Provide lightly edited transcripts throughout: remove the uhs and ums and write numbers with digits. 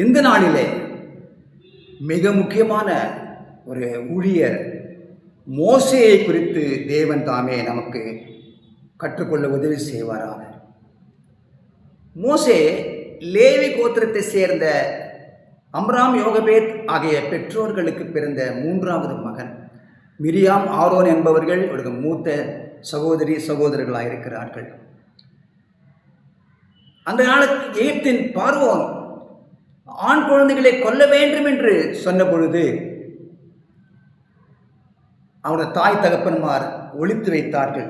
இந்த நாளிலே மிக முக்கியமான ஒரு ஊழியர் மோசேயை குறித்து தேவன் தாமே நமக்கு கற்றுக்கொள்ள உதவி செய்வாராக. மோசே லேவி கோத்திரத்தை சேர்ந்த அம்ராம், யோகபேத் ஆகிய பெற்றோர்களுக்கு பிறந்த மூன்றாவது மகன். மிரியாம், ஆரோன் என்பவர்கள் ஒரு மூத்த சகோதரர்களாக இருக்கிறார்கள். அந்த காலத்தில் எகிப்தின் பார்வோன் ஆண் குழந்தைகளை கொல்ல வேண்டும் என்று சொன்ன பொழுது அவருடைய தாய் தகப்பன்மார் ஒளித்து வைத்தார்கள்.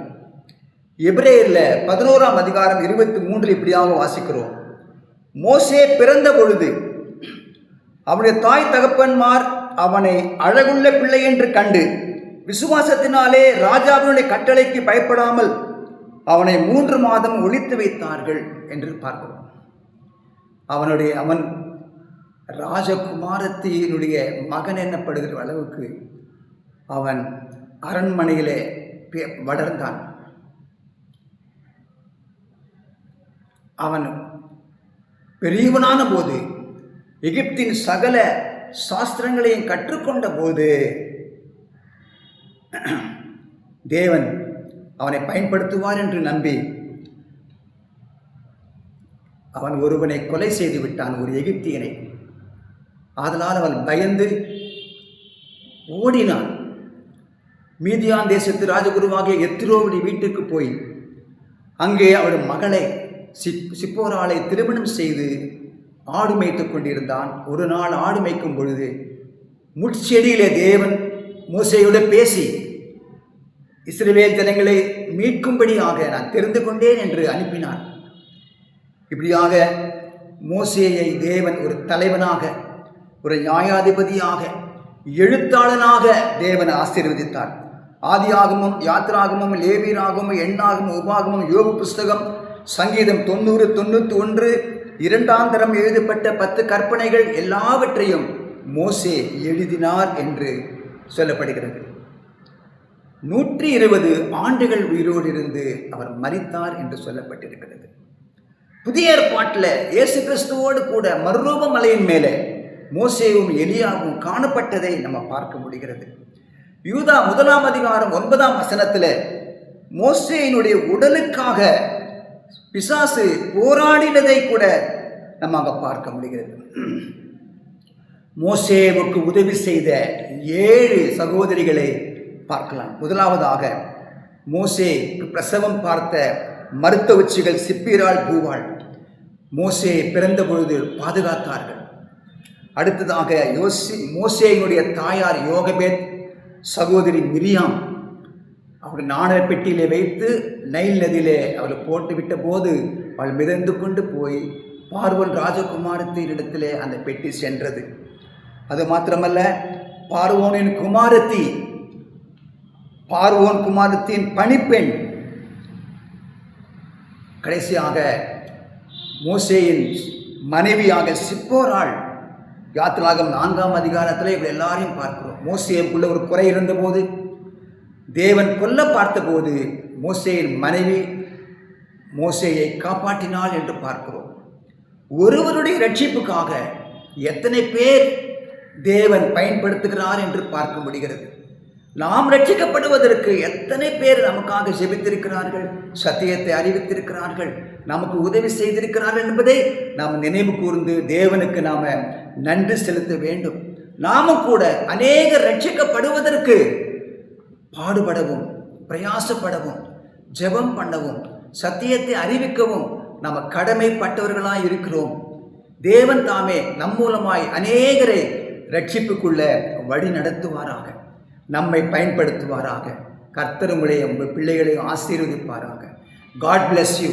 எபிரேயர்ல 11ஆம் அதிகாரம் 23 இப்படியாக வாசிக்கிறோம். மோசே பிறந்த பொழுது அவனுடைய தாய் தகப்பன்மார் அவனை அழகுள்ள பிள்ளை என்று கண்டு விசுவாசத்தினாலே ராஜாவினுடைய கட்டளைக்கு பயப்படாமல் அவனை 3 மாதம் ஒளித்து வைத்தார்கள் என்று பார்க்கிறோம். அவன் ராஜகுமாரத்தினுடைய மகன் என்னப்படுகிற அளவுக்கு அவன் அரண்மனையிலே வளர்ந்தான். அவன் பெரியவனான போது எகிப்தின் சகல சாஸ்திரங்களையும் கற்றுக்கொண்ட போது தேவன் அவனை பயன்படுத்துவார் என்று நம்பி அவன் ஒருவனை கொலை செய்து விட்டான், ஒரு எகிப்தியனை. ஆதலால் அவன் பயந்து ஓடினான். மீதியான் தேசத்து ராஜகுருவாகிய எத்திரோவுடைய வீட்டுக்கு போய் அங்கே அவருடைய மகளை சிப்போராளை திருமணம் செய்து ஆடு மேய்த்துக் கொண்டிருந்தான். ஒரு நாள் ஆடு மேய்க்கும் பொழுது முட்செடியிலே தேவன் மோசேயோடு பேசி இஸ்ரவேல் ஜனங்களை மீட்கும்படியாக நான் தெரிந்து கொண்டேன் என்று அனுப்பினான். இப்படியாக மோசேயை தேவன் ஒரு தலைவனாக, ஒரு நியாயாதிபதியாக, எழுத்தாளனாக தேவன் ஆசீர்வதித்தார். ஆதியாகமும், யாத்திராகமும், லேவியராகமும், எண்ணாகமும், உபாகமும், யோபு புஸ்தகம், சங்கீதம் 90, 91, 2ஆம் தரம் எழுதப்பட்ட 10 கற்பனைகள் எல்லாவற்றையும் மோசே எழுதினார் என்று சொல்லப்படுகிறது. 120 ஆண்டுகள் உயிரோடு இருந்து அவர் மரித்தார் என்று சொல்லப்பட்டிருக்கிறது. புதிய ஏற்பாட்டில் இயேசு கிறிஸ்துவோடு கூட மறுரூப மலையின் மேலே மோசேவும் எலியாவும் காணப்பட்டதை நம்ம பார்க்க முடிகிறது. யூதா 1ஆம் அதிகாரம் 9ஆம் வசனத்தில் மோசேயினுடைய உடலுக்காக பிசாசு போராடினதை கூட நம்ம அங்கே பார்க்க முடிகிறது. மோசேவுக்கு உதவி செய்த 7 சகோதரிகளை பார்க்கலாம். முதலாவதாக மோசே பிரசவம் பார்த்த மருத்துவச்சிகள் சிப்பிராள், பூவாள் மோசே பிறந்த பொழுது பாதுகாத்தார்கள். அடுத்ததாக மோசேயினுடைய தாயார் யோகபேத் சகோதரி மிரியாம் அவள் நாணய பெட்டியிலே வைத்து நைல் நதியிலே அவள் போட்டுவிட்ட போது அவள் மிதந்து கொண்டு போய் பார்வோன் ராஜகுமாரத்தினிடத்திலே அந்த பெட்டி சென்றது. அது மாத்திரமல்ல, பார்வோன் குமாரத்தின் பணிப்பெண். கடைசியாக மோசேயின் மனைவியாக சிப்போராள். யாத்திராகமம் 4ஆம் அதிகாரத்தில் இவள் எல்லாரையும் பார்க்கிறோம். மோசேவுக்குள்ள ஒரு குறை இருந்தபோது தேவன் கொல்ல பார்த்தபோது மோசேயின் மனைவி மோசேயை காப்பாற்றினாள் என்று பார்க்கிறோம். ஒருவருடைய ரட்சிப்புக்காக எத்தனை பேர் தேவன் பயன்படுத்துகிறார் என்று பார்க்க முடிகிறது. நாம் ரட்சிக்கப்படுவதற்கு எத்தனை பேர் நமக்காக ஜெபித்திருக்கிறார்கள், சத்தியத்தை அறிவித்திருக்கிறார்கள், நமக்கு உதவி செய்திருக்கிறார்கள் என்பதை நாம் நினைவு கூர்ந்து தேவனுக்கு நாம் நன்றி செலுத்த வேண்டும். நாமும் கூட அநேகர் ரட்சிக்கப்படுவதற்கு பாடுபடவும், பிரயாசப்படவும், ஜெபம் பண்ணவும், சத்தியத்தை அறிவிக்கவும் நாம் கடமைப்பட்டவர்களாய் இருக்கிறோம். தேவன் தாமே நம் மூலமாய் அநேகரை ரட்சிப்புக்குள்ள வழி நடத்துவாராக, நம்மை பயன்படுத்துவாராக. கர்த்தர் உங்களுடைய பிள்ளைகளை ஆசீர்வதிப்பாராக. God bless you.